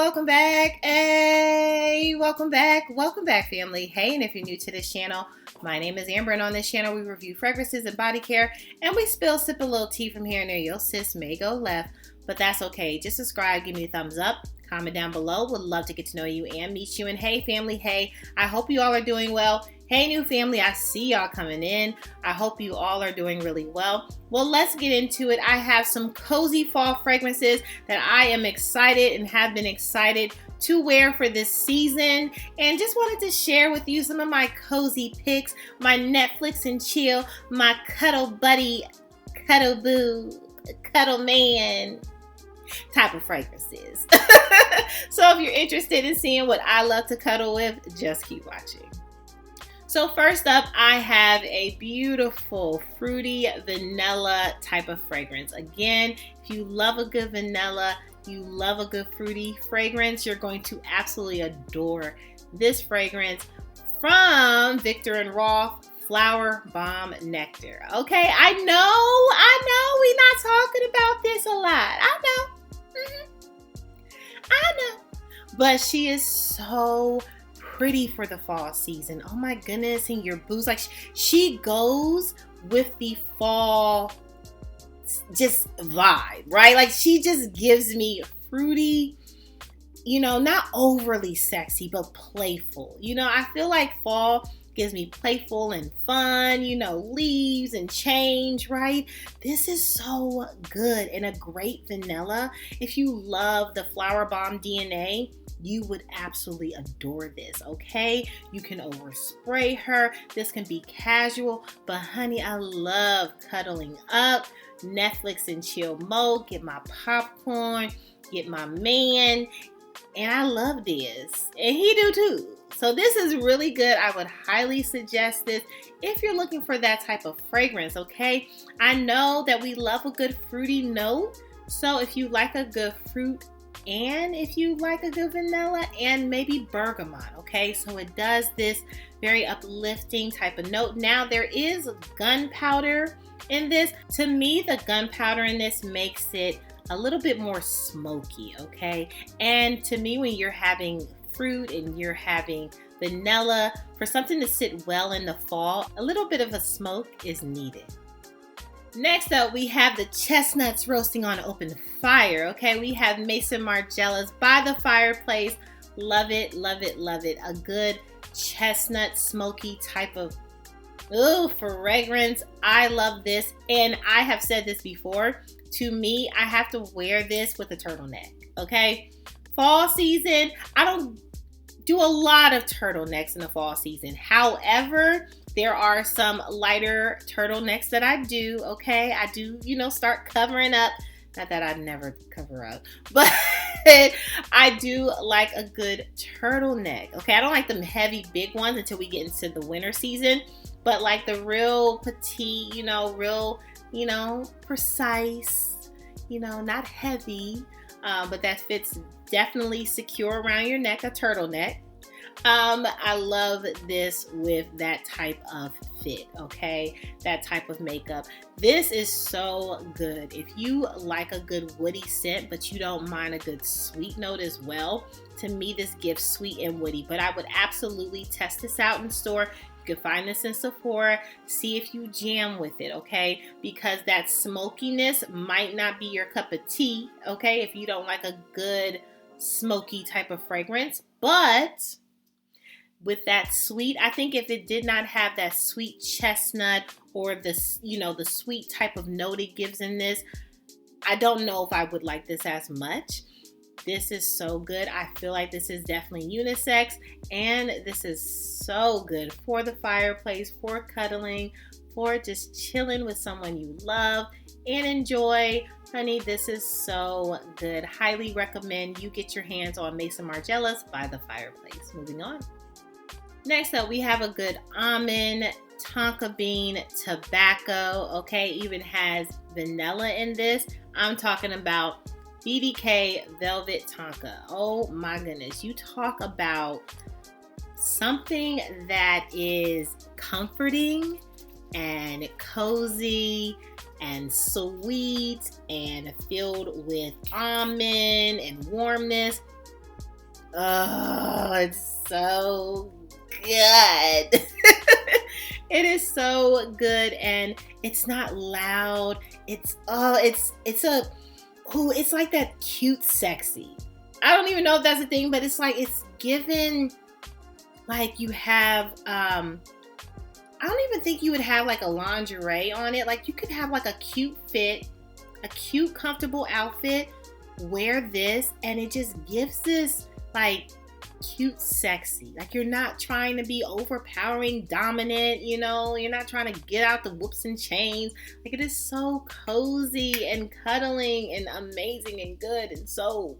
welcome back. Hey, welcome back, family. Hey, and if you're new to this channel, my name is Amber, and on this channel, we review fragrances and body care, and we sip a little tea from here and there. Your sis may go left, but that's okay. Just subscribe, give me a thumbs up, comment down below. Would love to get to know you and meet you. And hey, family, hey, I hope you all are doing well. Hey, new family, I see y'all coming in. I hope you all are doing really well. Well, let's get into it. I have some cozy fall fragrances that I am excited and have been excited to wear for this season, and just wanted to share with you some of my cozy picks, my Netflix and chill, my cuddle buddy, cuddle boo, cuddle man type of fragrances. So if you're interested in seeing what I love to cuddle with, just keep watching. So first up, I have a beautiful fruity vanilla type of fragrance. Again, if you love a good vanilla, you love a good fruity fragrance, you're going to absolutely adore this fragrance from Viktor & Rolf Flower Bomb Nectar. Okay, I know, we're not talking about this a lot. I know. But she is so pretty for the fall season. Oh my goodness, and your boots, like she goes with the fall just vibe, right? Like she just gives me fruity, not overly sexy, but playful. I feel like fall gives me playful and fun, leaves and change, right? This is so good, and a great vanilla. If you love the Flower Bomb DNA, you would absolutely adore this, okay? You can overspray her. This can be casual, but honey, I love cuddling up, Netflix and chill mode, get my popcorn, get my man, and I love this, and he do too. So this is really good. I would highly suggest this if you're looking for that type of fragrance, okay? I know that we love a good fruity note, so if you like a good fruit, and if you like a good vanilla and maybe bergamot, okay? So it does this very uplifting type of note. Now there is gunpowder in this. To me, the gunpowder in this makes it a little bit more smoky, okay? And to me, when you're having fruit and you're having vanilla, for something to sit well in the fall, a little bit of a smoke is needed. Next up, we have the chestnuts roasting on open fire. Okay, we have Maison Margiela's By the Fireplace. Love it, love it, love it. A good chestnut smoky type of fragrance. I love this, and I have said this before. To me, I have to wear this with a turtleneck. Okay, fall season, I don't do a lot of turtlenecks in the fall season. However, there are some lighter turtlenecks that I do, okay? I do, start covering up. Not that I never cover up, but I do like a good turtleneck, okay? I don't like them heavy, big ones until we get into the winter season, but like the real petite, real, precise, not heavy, but that fits definitely secure around your neck, a turtleneck. I love this with that type of fit, okay? That type of makeup. This is so good. If you like a good woody scent, but you don't mind a good sweet note as well, to me, this gives sweet and woody, but I would absolutely test this out in store. You can find this in Sephora. See if you jam with it, okay? Because that smokiness might not be your cup of tea, okay? If you don't like a good smoky type of fragrance, but with that sweet, I think if it did not have that sweet chestnut or the sweet type of note it gives in this, I don't know if I would like this as much. This is so good. I feel like this is definitely unisex, and this is so good for the fireplace, for cuddling, for just chilling with someone you love and enjoy. Honey, this is so good. Highly recommend you get your hands on Maison Margiela's By the Fireplace. Moving on. Next up, we have a good almond, tonka bean, tobacco, okay? Even has vanilla in this. I'm talking about BDK Velvet Tonka. Oh my goodness. You talk about something that is comforting and cozy and sweet and filled with almond and warmness. Oh, it's so good. It is so good, and it's not loud. It's like that cute sexy. I don't even know if that's a thing, but it's like it's given like you have I don't even think you would have like a lingerie on it. Like you could have like a cute fit, a cute comfortable outfit, wear this, and it just gives this like cute sexy. Like you're not trying to be overpowering dominant, you're not trying to get out the whoops and chains. Like it is so cozy and cuddling and amazing and good and so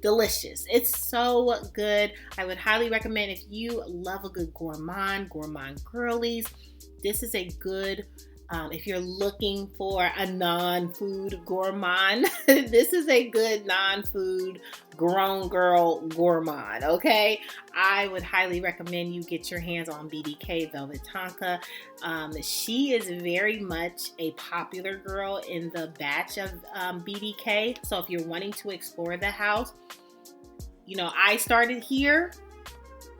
delicious. It's so good. I would highly recommend, if you love a good gourmand girlies, this is a good if you're looking for a non-food gourmand, this is a good non-food grown girl gourmand, okay? I would highly recommend you get your hands on BDK Velvet Tonka. She is very much a popular girl in the batch of BDK. So if you're wanting to explore the house, I started here.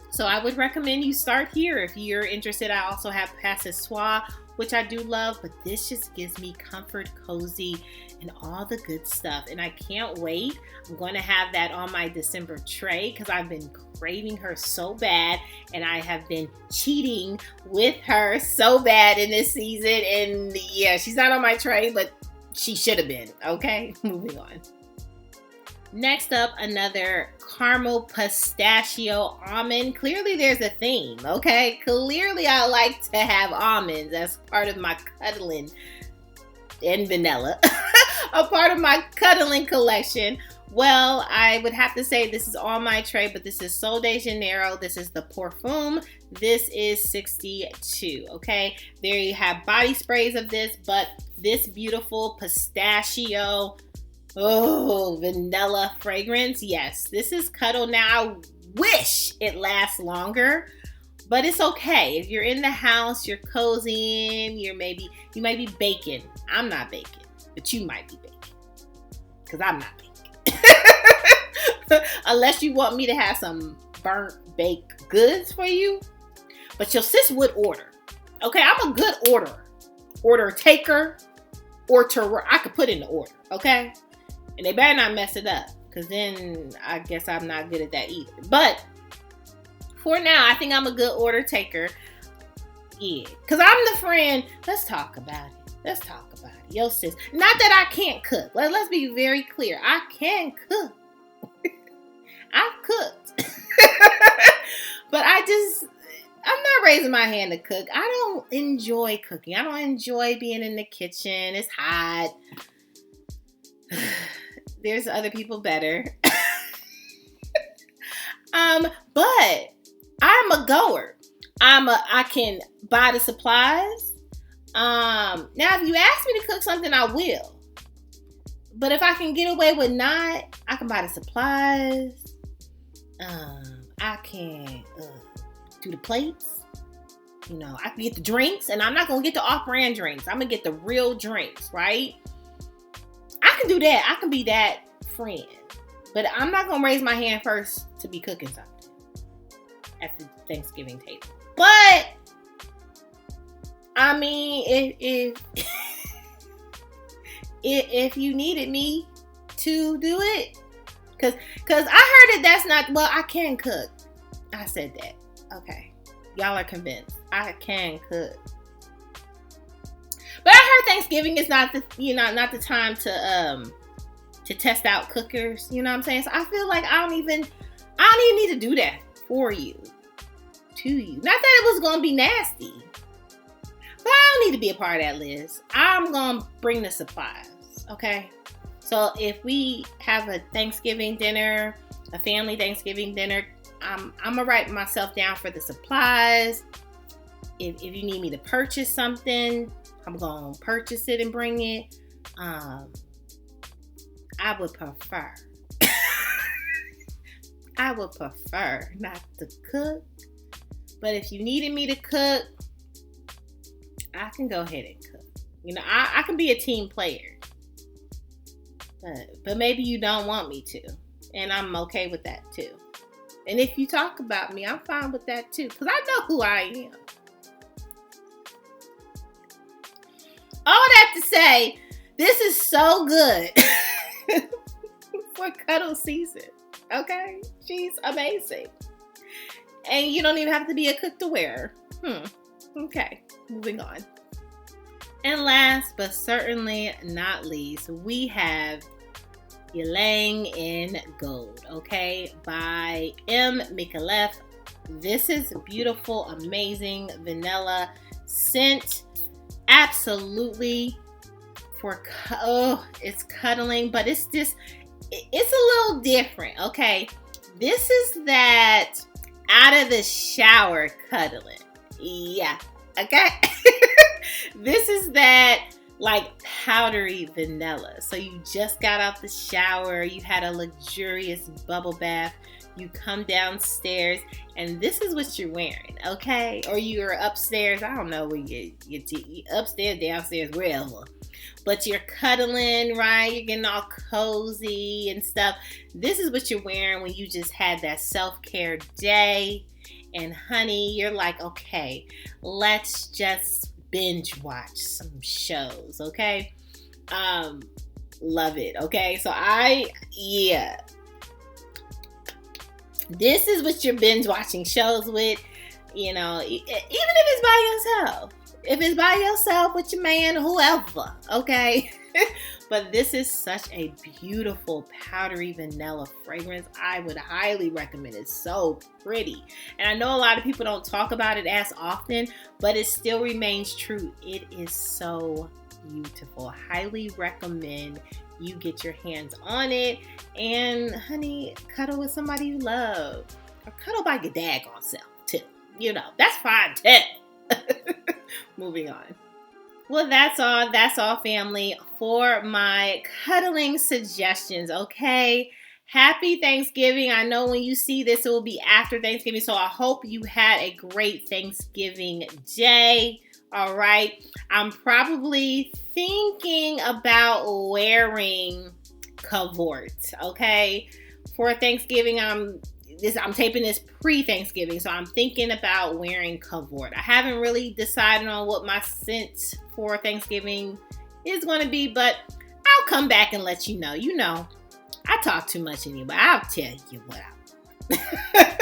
So I would recommend you start here if you're interested. I also have Passoir, which I do love, but this just gives me comfort, cozy, and all the good stuff. And I can't wait. I'm going to have that on my December tray because I've been craving her so bad, and I have been cheating with her so bad in this season. And yeah, she's not on my tray, but she should have been. Okay, moving on. Next up, another caramel pistachio almond. Clearly there's a theme, okay? Clearly I like to have almonds as part of my cuddling, and vanilla, a part of my cuddling collection. Well, I would have to say this is on my tray, but this is Sol de Janeiro. This is the Perfume. This is 62, okay? There you have body sprays of this, but this beautiful pistachio, vanilla fragrance. Yes, this is cuddle. Now, I wish it lasts longer, but it's okay. If you're in the house, you're cozying, you might be baking. I'm not baking, but you might be baking because I'm not baking. Unless you want me to have some burnt baked goods for you. But your sis would order. Okay, I'm a good order taker, I could put in the order, okay? And they better not mess it up, because then I guess I'm not good at that either. But for now, I think I'm a good order taker. Yeah, because I'm the friend. Let's talk about it. Yo, sis. Not that I can't cook. Let's be very clear. I can cook. I've cooked. But I'm not raising my hand to cook. I don't enjoy cooking. I don't enjoy being in the kitchen. It's hot. There's other people better. But I'm a goer. I can buy the supplies. Now if you ask me to cook something, I will. But if I can get away with not, I can buy the supplies. I can do the plates. I can get the drinks, and I'm not gonna get the off-brand drinks. I'm gonna get the real drinks, right? I can do that. I can be that friend. But I'm not going to raise my hand first to be cooking something at the Thanksgiving table. But, I mean, if you needed me to do it, because I heard that that's not, well, I can cook. I said that. Okay. Y'all are convinced. I can cook. But I heard Thanksgiving is not the time to test out cookers. You know what I'm saying? So I feel like I don't even need to do that for you, to you. Not that it was gonna be nasty, but I don't need to be a part of that list. I'm gonna bring the supplies, okay? So if we have a Thanksgiving dinner, a family Thanksgiving dinner, I'm gonna write myself down for the supplies. If you need me to purchase something, I'm going to purchase it and bring it. I would prefer not to cook. But if you needed me to cook, I can go ahead and cook. I can be a team player. But maybe you don't want me to. And I'm okay with that too. And if you talk about me, I'm fine with that too, because I know who I am. All that to say, this is so good for cuddle season. Okay? She's amazing. And you don't even have to be a cook to wear. Okay, moving on. And last but certainly not least, we have Ylang in Gold, okay, by M. Micallef. This is beautiful, amazing vanilla scent. Absolutely it's cuddling, but it's a little different, okay? This is that out of the shower cuddling. Yeah, okay? This is that like powdery vanilla. So you just got out the shower, you had a luxurious bubble bath, you come downstairs, and this is what you're wearing, okay? Or you're upstairs, I don't know where you upstairs, downstairs, wherever. But you're cuddling, right? You're getting all cozy and stuff. This is what you're wearing when you just had that self-care day. And honey, you're like, okay, let's just binge watch some shows, okay? Love it, okay? So this is what you're binge watching shows with, you know, even if it's by yourself. If it's by yourself with your man, whoever, okay? But this is such a beautiful powdery vanilla fragrance. I would highly recommend it. It's so pretty. And I know a lot of people don't talk about it as often, but it still remains true. It is so beautiful. Highly recommend you get your hands on it. And honey, cuddle with somebody you love. Or cuddle by your daggone self too. You know, that's fine too. Moving on. Well, that's all, family, for my cuddling suggestions, okay? Happy Thanksgiving. I know when you see this, it will be after Thanksgiving, so I hope you had a great Thanksgiving day, all right? I'm probably thinking about wearing cavort, okay? For Thanksgiving, I'm taping this pre-Thanksgiving, so I'm thinking about wearing cavort. I haven't really decided on what my scent for Thanksgiving is going to be, but I'll come back and let you know. You know, I talk too much anyway. I'll tell you what I want.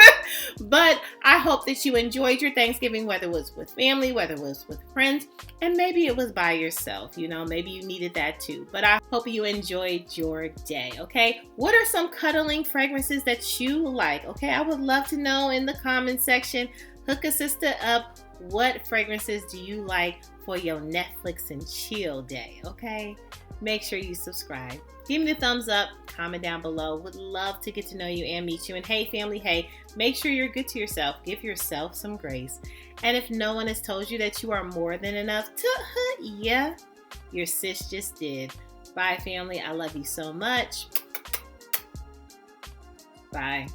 But I hope that you enjoyed your Thanksgiving, whether it was with family, whether it was with friends, and maybe it was by yourself. You know, maybe you needed that too. But I hope you enjoyed your day, okay? What are some cuddling fragrances that you like? Okay, I would love to know in the comment section. Hook a sister up. What fragrances do you like for your Netflix and chill day, okay? Make sure you subscribe. Give me the thumbs up, comment down below. Would love to get to know you and meet you. And hey, family, hey, make sure you're good to yourself. Give yourself some grace. And if no one has told you that you are more than enough, yeah, your sis just did. Bye, family. I love you so much. Bye.